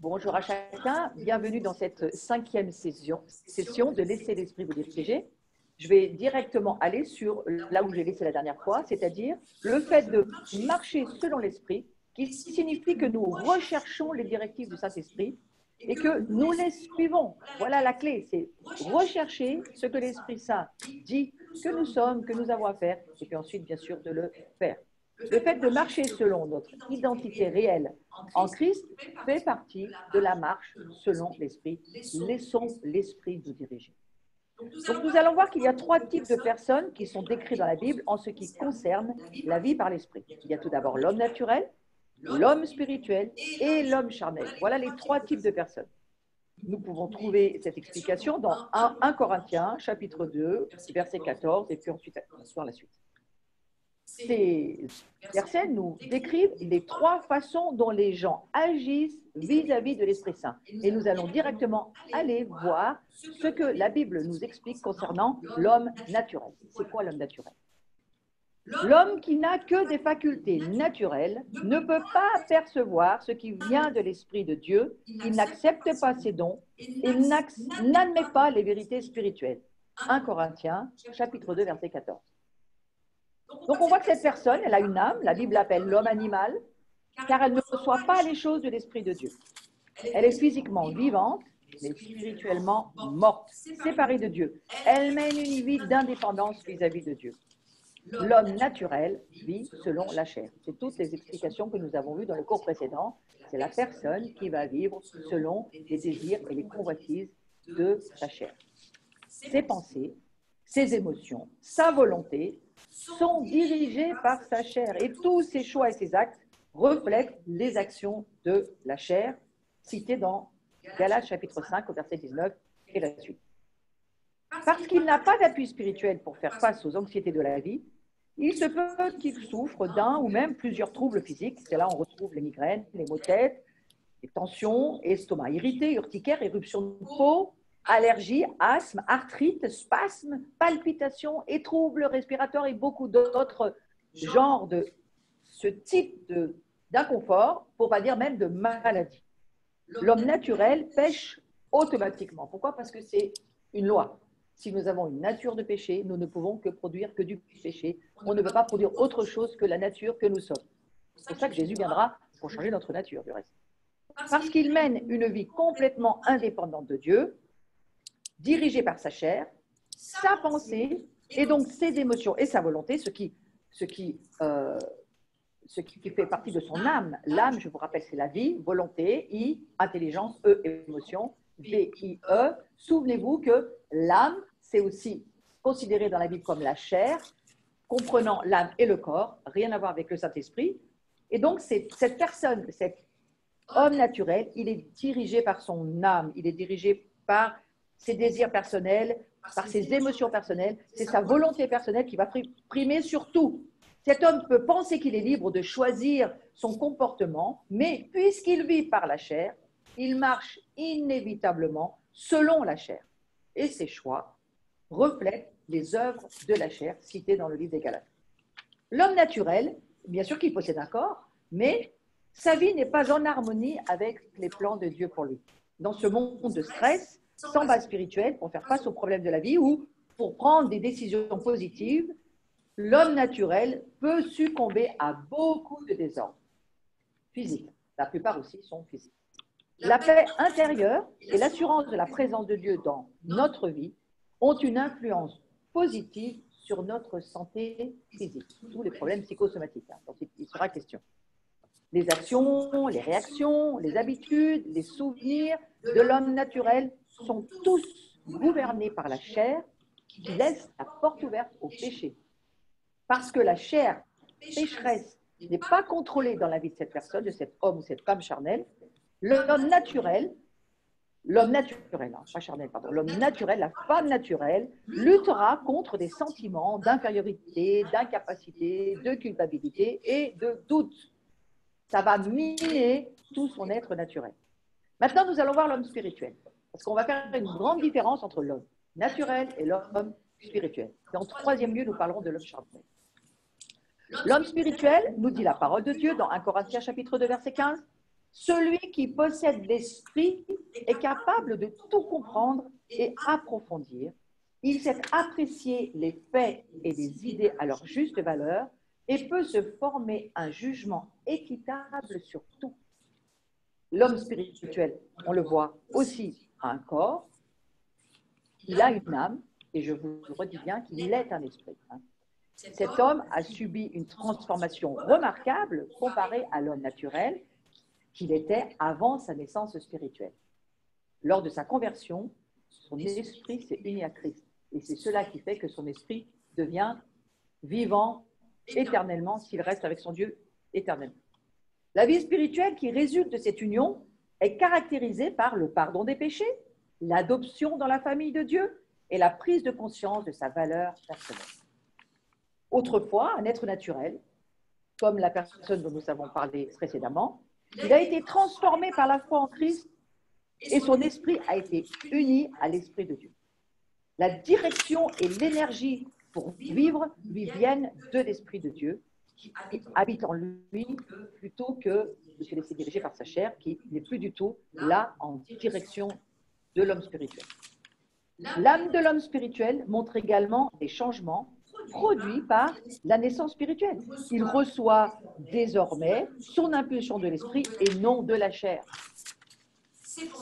Bonjour à chacun, bienvenue dans cette cinquième session de Laisser l'esprit vous diriger. Je vais directement aller sur là où j'ai laissé la dernière fois, c'est-à-dire le fait de marcher selon l'esprit, qui signifie que nous recherchons les directives du Saint-Esprit et que nous les suivons. Voilà la clé, c'est rechercher ce que l'Esprit Saint dit que nous sommes, que nous avons à faire, et puis ensuite, bien sûr, de le faire. Le fait de marcher selon notre identité réelle en Christ fait partie de la marche selon l'Esprit. Laissons l'Esprit nous diriger. Donc nous allons voir qu'il y a trois types de personnes qui sont décrites dans la Bible en ce qui concerne la vie par l'Esprit. Il y a tout d'abord l'homme naturel, l'homme spirituel et l'homme charnel. Voilà les trois types de personnes. Nous pouvons trouver cette explication dans 1 Corinthiens, chapitre 2, verset 14, et puis ensuite dans la suite. Ces versets nous décrivent les trois façons dont les gens agissent vis-à-vis de l'Esprit Saint. Et nous allons directement aller voir ce que la Bible nous explique concernant l'homme naturel. C'est quoi l'homme naturel? L'homme qui n'a que des facultés naturelles ne peut pas percevoir ce qui vient de l'Esprit de Dieu, il n'accepte pas ses dons et n'admet pas les vérités spirituelles. 1 Corinthiens, chapitre 2, verset 14. Donc on voit que cette personne, elle a une âme, la Bible l'appelle l'homme animal, car elle ne reçoit pas les choses de l'Esprit de Dieu. Elle est physiquement vivante, mais spirituellement morte, séparée de Dieu. Elle mène une vie d'indépendance vis-à-vis de Dieu. L'homme naturel vit selon la chair. C'est toutes les explications que nous avons vues dans le cours précédent. C'est la personne qui va vivre selon les désirs et les convoitises de sa chair. Ses pensées, ses émotions, sa volonté sont dirigés par sa chair et tous ses choix et ses actes reflètent les actions de la chair citées dans Galates chapitre 5 au verset 19 et la suite. Parce qu'il n'a pas d'appui spirituel pour faire face aux anxiétés de la vie, il se peut qu'il souffre d'un ou même plusieurs troubles physiques. C'est là où on retrouve les migraines, les maux de tête, les tensions, estomac irrité, urticaire, éruption de peau, allergies, asthme, arthrite, spasmes, palpitations et troubles respiratoires et beaucoup d'autres genres de ce type d'inconfort, pour ne pas dire même de maladie. L'homme naturel pêche automatiquement. Pourquoi? Parce que c'est une loi. Si nous avons une nature de péché, nous ne pouvons que produire que du péché. On ne peut pas produire autre chose que la nature que nous sommes. C'est pour ça que Jésus viendra pour changer notre nature, du reste. Parce qu'il mène une vie complètement indépendante de Dieu, dirigé par sa chair, sa pensée, et donc ses émotions et sa volonté, ce qui fait partie de son âme. L'âme, je vous rappelle, c'est la vie, volonté, I, intelligence, E, émotion, V, I, E. Souvenez-vous que l'âme, c'est aussi considéré dans la Bible comme la chair, comprenant l'âme et le corps, rien à voir avec le Saint-Esprit. Et donc, cette personne, cet homme naturel, il est dirigé par son âme, il est dirigé par ses désirs personnels, par ses émotions personnelles, c'est sa volonté personnelle qui va primer sur tout. Cet homme peut penser qu'il est libre de choisir son comportement, mais puisqu'il vit par la chair, il marche inévitablement selon la chair. Et ses choix reflètent les œuvres de la chair citées dans le livre des Galates. L'homme naturel, bien sûr qu'il possède un corps, mais sa vie n'est pas en harmonie avec les plans de Dieu pour lui. Dans ce monde de stress, sans base spirituelle, pour faire face aux problèmes de la vie ou pour prendre des décisions positives, l'homme naturel peut succomber à beaucoup de désordres physiques. La plupart aussi sont physiques. La paix intérieure et l'assurance de la présence de Dieu dans notre vie ont une influence positive sur notre santé physique, tous les problèmes psychosomatiques, dont il sera question. Les actions, les réactions, les habitudes, les souvenirs de l'homme naturel sont tous gouvernés par la chair qui laisse la porte ouverte au péché. Parce que la chair pécheresse n'est pas contrôlée dans la vie de cette personne, de cet homme ou cette femme charnelle, l'homme naturel, pas charnel, pardon, l'homme naturel, la femme naturelle, luttera contre des sentiments d'infériorité, d'incapacité, de culpabilité et de doute. Ça va miner tout son être naturel. Maintenant, nous allons voir l'homme spirituel, parce qu'on va faire une grande différence entre l'homme naturel et l'homme spirituel. Et en troisième lieu, nous parlerons de l'homme charnel. L'homme spirituel, nous dit la parole de Dieu dans 1 Corinthiens chapitre 2, verset 15, Celui qui possède l'esprit est capable de tout comprendre et approfondir. Il sait apprécier les faits et les idées à leur juste valeur et peut se former un jugement équitable sur tout. L'homme spirituel, on le voit aussi, a un corps, il a une âme, et je vous redis bien qu'il est un esprit. Cet homme a subi une transformation remarquable comparée à l'homme naturel qu'il était avant sa naissance spirituelle. Lors de sa conversion, son esprit s'est uni à Christ. Et c'est cela qui fait que son esprit devient vivant éternellement s'il reste avec son Dieu éternellement. La vie spirituelle qui résulte de cette union est caractérisée par le pardon des péchés, l'adoption dans la famille de Dieu et la prise de conscience de sa valeur personnelle. Autrefois, un être naturel, comme la personne dont nous avons parlé précédemment, il a été transformé par la foi en Christ et son esprit a été uni à l'Esprit de Dieu. La direction et l'énergie pour vivre lui viennent de l'Esprit de Dieu qui habite en lui plutôt que de se laisser diriger par sa chair qui n'est plus du tout là en direction de l'homme spirituel. L'âme de l'homme spirituel montre également des changements produits par la naissance spirituelle. Il reçoit désormais son impulsion de l'esprit et non de la chair.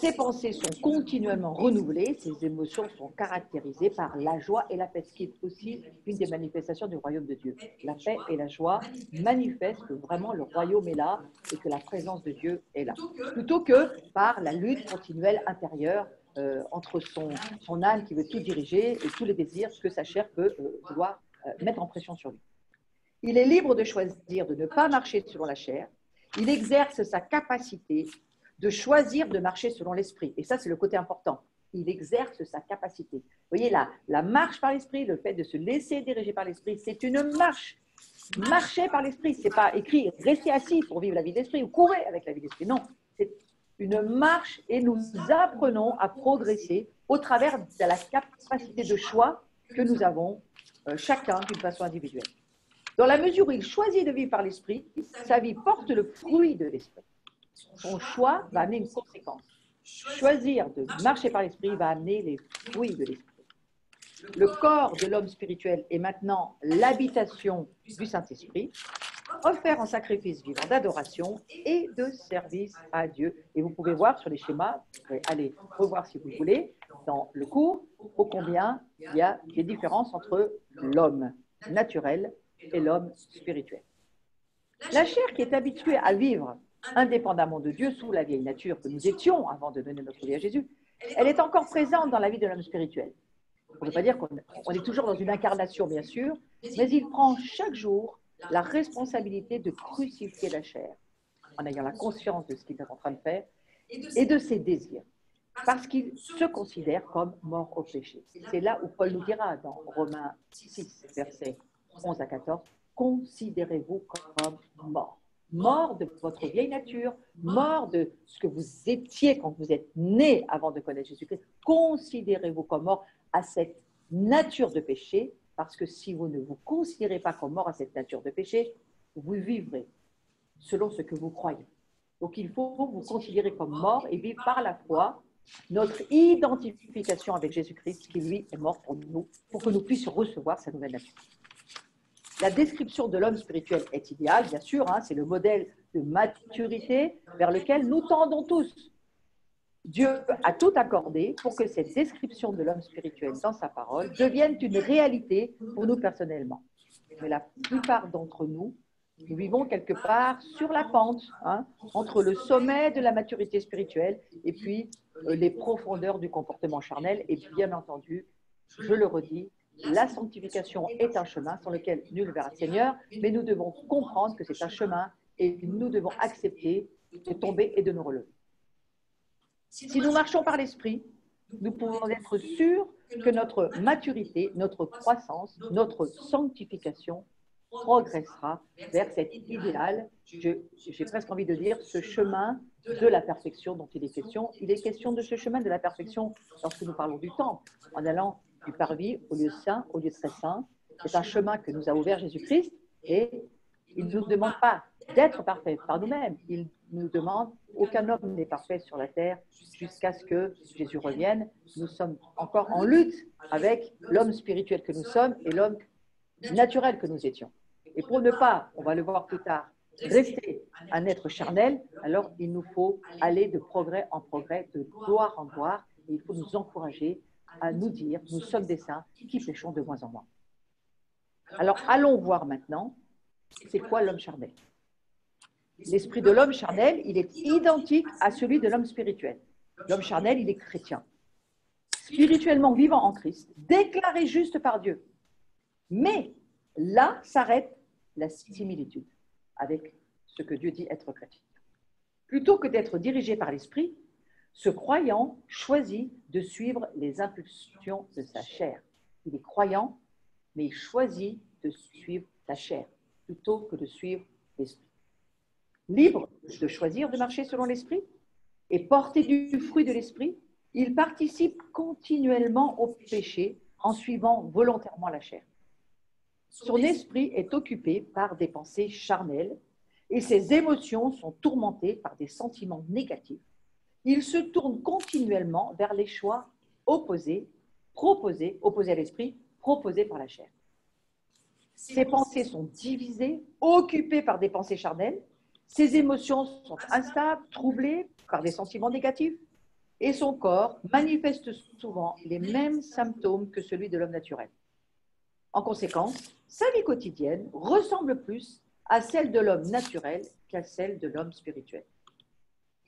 Ses pensées sont continuellement renouvelées, ses émotions sont caractérisées par la joie et la paix, ce qui est aussi une des manifestations du royaume de Dieu. La paix et la joie manifestent que vraiment le royaume est là et que la présence de Dieu est là, plutôt que par la lutte continuelle intérieure entre son âme qui veut tout diriger et tous les désirs que sa chair peut vouloir mettre en pression sur lui. Il est libre de choisir de ne pas marcher selon la chair. Il exerce sa capacité de choisir de marcher selon l'esprit. Et ça, c'est le côté important. Il exerce sa capacité. Vous voyez, la marche par l'esprit, le fait de se laisser diriger par l'esprit, c'est une marche. Marcher par l'esprit, ce n'est pas écrit « restez assis pour vivre la vie d'esprit » ou « courez avec la vie d'esprit ». Non, c'est une marche et nous apprenons à progresser au travers de la capacité de choix que nous avons chacun d'une façon individuelle. Dans la mesure où il choisit de vivre par l'esprit, sa vie porte le fruit de l'esprit. Son choix va amener une conséquence. Choisir de marcher par l'esprit va amener les fruits de l'esprit. Le corps de l'homme spirituel est maintenant l'habitation du Saint-Esprit, offert en sacrifice vivant d'adoration et de service à Dieu. Et vous pouvez voir sur les schémas, vous pouvez aller revoir si vous voulez, dans le cours, ô combien il y a des différences entre l'homme naturel et l'homme spirituel. La chair qui est habituée à vivre indépendamment de Dieu, sous la vieille nature que nous étions avant de donner notre vie à Jésus, elle est encore présente dans la vie de l'homme spirituel. On ne veut pas dire qu'on est toujours dans une incarnation, bien sûr, mais il prend chaque jour la responsabilité de crucifier la chair, en ayant la conscience de ce qu'il est en train de faire et de ses désirs, parce qu'il se considère comme mort au péché. C'est là où Paul nous dira dans Romains 6, versets 11 à 14, « Considérez-vous comme mort ». Mort de votre vieille nature, mort de ce que vous étiez quand vous êtes né avant de connaître Jésus-Christ. Considérez-vous comme mort à cette nature de péché, parce que si vous ne vous considérez pas comme mort à cette nature de péché, vous vivrez selon ce que vous croyez. Donc il faut vous considérer comme mort et vivre par la foi notre identification avec Jésus-Christ, qui lui est mort pour nous, pour que nous puissions recevoir sa nouvelle nature. La description de l'homme spirituel est idéale, bien sûr, c'est le modèle de maturité vers lequel nous tendons tous. Dieu a tout accordé pour que cette description de l'homme spirituel dans sa parole devienne une réalité pour nous personnellement. Mais la plupart d'entre nous, nous vivons quelque part sur la pente, entre le sommet de la maturité spirituelle et puis les profondeurs du comportement charnel. Et bien entendu, je le redis, la sanctification est un chemin sur lequel nul ne verra le Seigneur, mais nous devons comprendre que c'est un chemin et nous devons accepter de tomber et de nous relever. Si nous marchons par l'Esprit, nous pouvons être sûrs que notre maturité, notre croissance, notre sanctification progressera vers cet idéal, j'ai presque envie de dire, ce chemin de la perfection dont il est question. Il est question de ce chemin de la perfection lorsque nous parlons du temple, en allant du parvis au lieu saint, au lieu très saint. C'est un chemin que nous a ouvert Jésus-Christ et il ne nous demande pas d'être parfaits par nous-mêmes. Il nous demande aucun homme n'est parfait sur la terre jusqu'à ce que Jésus revienne. Nous sommes encore en lutte avec l'homme spirituel que nous sommes et l'homme naturel que nous étions. Et pour ne pas, on va le voir plus tard, rester un être charnel, alors il nous faut aller de progrès en progrès, de gloire en gloire, et il faut nous encourager à nous dire, nous sommes des saints qui péchons de moins en moins. Alors allons voir maintenant, c'est quoi l'homme charnel? L'esprit de l'homme charnel, il est identique à celui de l'homme spirituel. L'homme charnel, il est chrétien, spirituellement vivant en Christ, déclaré juste par Dieu. Mais là s'arrête la similitude avec ce que Dieu dit être chrétien. Plutôt que d'être dirigé par l'esprit, ce croyant choisit de suivre les impulsions de sa chair. Il est croyant, mais il choisit de suivre sa chair plutôt que de suivre l'esprit. Libre de choisir de marcher selon l'esprit et porter du fruit de l'esprit, il participe continuellement au péché en suivant volontairement la chair. Son esprit est occupé par des pensées charnelles et ses émotions sont tourmentées par des sentiments négatifs. Il se tourne continuellement vers les choix opposés à l'esprit, proposés par la chair. Ses pensées sont divisées, occupées par des pensées charnelles. Ses émotions sont instables, troublées par des sentiments négatifs. Et son corps manifeste souvent les mêmes symptômes que celui de l'homme naturel. En conséquence, sa vie quotidienne ressemble plus à celle de l'homme naturel qu'à celle de l'homme spirituel.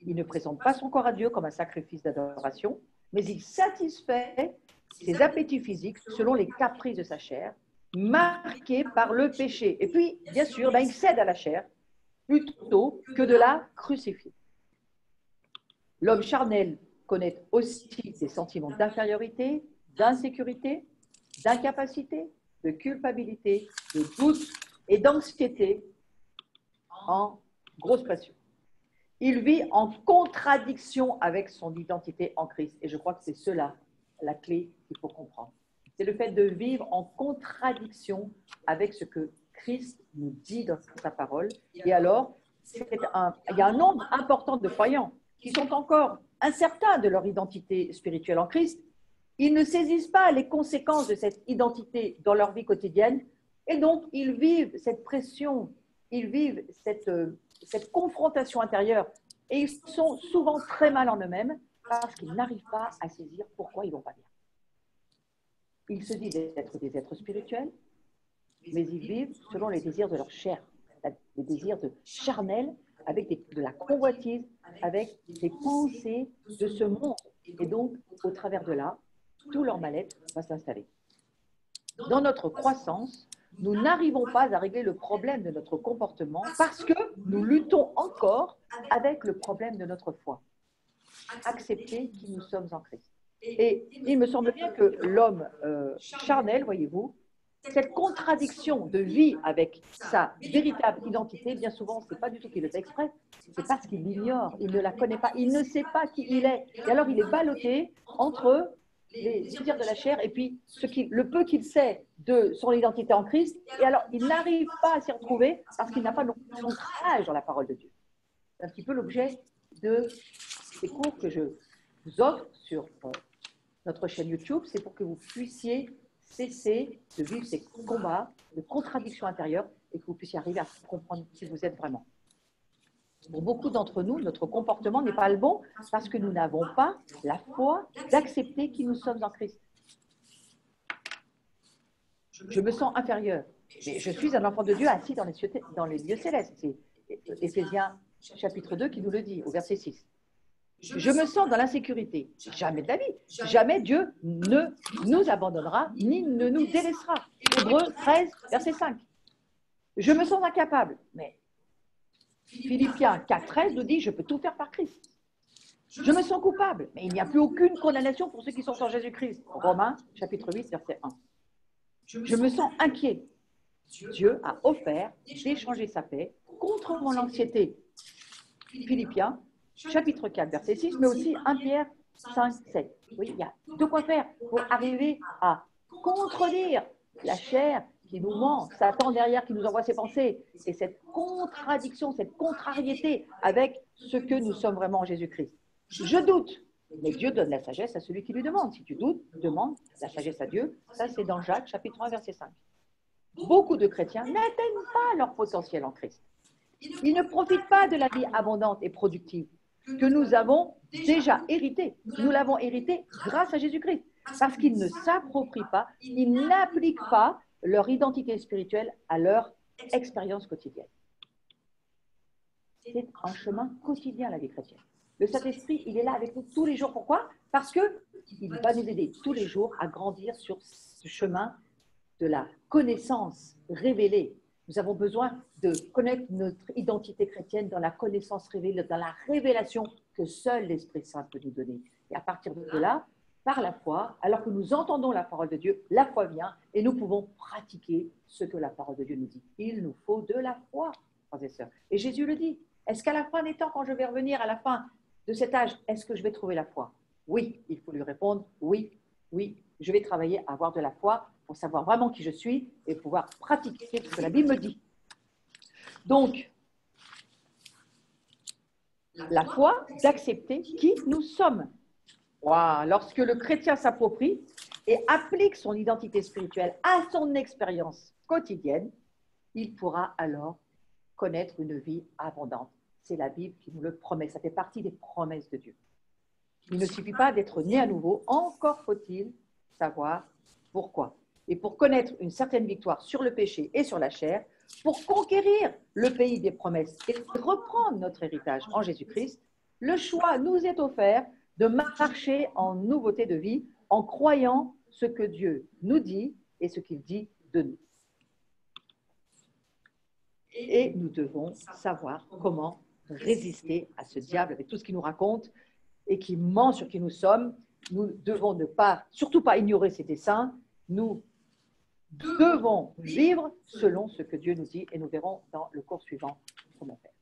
Il ne présente pas son corps à Dieu comme un sacrifice d'adoration, mais il satisfait ses appétits physiques selon les caprices de sa chair, marqués par le péché. Et puis, bien sûr, il cède à la chair plutôt que de la crucifier. L'homme charnel connaît aussi des sentiments d'infériorité, d'insécurité, d'incapacité, de culpabilité, de doute et d'anxiété en grosse passion. Il vit en contradiction avec son identité en Christ. Et je crois que c'est cela la clé qu'il faut comprendre. C'est le fait de vivre en contradiction avec ce que Christ nous dit dans sa parole. Et alors, il y a un nombre important de croyants qui sont encore incertains de leur identité spirituelle en Christ. Ils ne saisissent pas les conséquences de cette identité dans leur vie quotidienne. Et donc, ils vivent cette pression, ils vivent cette confrontation intérieure et ils sont souvent très mal en eux-mêmes parce qu'ils n'arrivent pas à saisir pourquoi ils ne vont pas bien. Ils se disent être des êtres spirituels, mais ils vivent selon les désirs de leur chair, les désirs charnels, avec de la convoitise, avec des pensées de ce monde. Et donc, au travers de là, tout leur mal-être va s'installer. Dans notre croissance, nous n'arrivons pas à régler le problème de notre comportement parce que nous luttons encore avec le problème de notre foi. Accepter qui nous sommes en Christ. Et il me semble bien que l'homme charnel, voyez-vous, cette contradiction de vie avec sa véritable identité, bien souvent, ce n'est pas du tout qu'il le fait exprès, c'est parce qu'il l'ignore, il ne la connaît pas, il ne sait pas qui il est. Et alors, il est ballotté entre les désirs de la chair et puis le peu qu'il sait de son identité en Christ. Et alors, il n'arrive pas à s'y retrouver parce qu'il n'a pas d'ancrage dans la parole de Dieu. C'est un petit peu l'objet de ces cours que je vous offre sur notre chaîne YouTube. C'est pour que vous puissiez cesser de vivre ces combats de contradictions intérieures et que vous puissiez arriver à comprendre qui vous êtes vraiment. Pour beaucoup d'entre nous, notre comportement n'est pas le bon parce que nous n'avons pas la foi d'accepter qui nous sommes en Christ. Je me sens inférieur. Mais je suis un enfant de Dieu assis dans les lieux célestes. C'est Éphésiens chapitre 2 qui nous le dit au verset 6. Je me sens dans l'insécurité. Jamais de la vie. Jamais Dieu ne nous abandonnera ni ne nous délaissera. Hébreux 13, verset 5. Je me sens incapable. Mais Philippiens 4, 13 nous dit « Je peux tout faire par Christ ». Je me sens coupable, mais il n'y a plus aucune condamnation pour ceux qui sont en Jésus-Christ. Romains chapitre 8, verset 1. Je me sens inquiet. Dieu a offert d'échanger sa paix contre mon anxiété. Philippiens chapitre 4, verset 6, mais aussi 1 Pierre 5, 7. Oui, il y a de quoi faire pour arriver à contredire la chair qui nous ment, Satan derrière qui nous envoie ses pensées. C'est cette contradiction, cette contrariété avec ce que nous sommes vraiment en Jésus-Christ. Je doute, mais Dieu donne la sagesse à celui qui lui demande. Si tu doutes, demande la sagesse à Dieu. Ça, c'est dans Jacques, chapitre 1, verset 5. Beaucoup de chrétiens n'atteignent pas leur potentiel en Christ. Ils ne profitent pas de la vie abondante et productive que nous avons déjà héritée. Nous l'avons héritée grâce à Jésus-Christ. Parce qu'ils ne s'approprient pas, ils n'appliquent pas leur identité spirituelle à leur expérience quotidienne. C'est un chemin quotidien, la vie chrétienne. Le Saint-Esprit, il est là avec nous tous les jours. Pourquoi? Parce qu'il va nous aider tous les jours à grandir sur ce chemin de la connaissance révélée. Nous avons besoin de connaître notre identité chrétienne dans la connaissance révélée, dans la révélation que seul l'Esprit Saint peut nous donner. Et à partir de là, par la foi, alors que nous entendons la parole de Dieu, la foi vient et nous pouvons pratiquer ce que la parole de Dieu nous dit. Il nous faut de la foi, frères et sœurs. Et Jésus le dit. Est-ce qu'à la fin des temps, quand je vais revenir à la fin de cet âge, est-ce que je vais trouver la foi? Oui, il faut lui répondre, oui, oui, je vais travailler à avoir de la foi pour savoir vraiment qui je suis et pouvoir pratiquer ce que la Bible me dit. Donc, la foi d'accepter qui nous sommes. Wow. Lorsque le chrétien s'approprie et applique son identité spirituelle à son expérience quotidienne, il pourra alors connaître une vie abondante. C'est la Bible qui nous le promet. Ça fait partie des promesses de Dieu. Il ne suffit pas d'être né à nouveau, encore faut-il savoir pourquoi. Et pour connaître une certaine victoire sur le péché et sur la chair, pour conquérir le pays des promesses et reprendre notre héritage en Jésus-Christ, le choix nous est offert de marcher en nouveauté de vie en croyant ce que Dieu nous dit et ce qu'il dit de nous. Et nous devons savoir comment résister à ce diable avec tout ce qu'il nous raconte et qui ment sur qui nous sommes. Nous devons surtout pas ignorer ses desseins. Nous devons vivre selon ce que Dieu nous dit et nous verrons dans le cours suivant comment faire.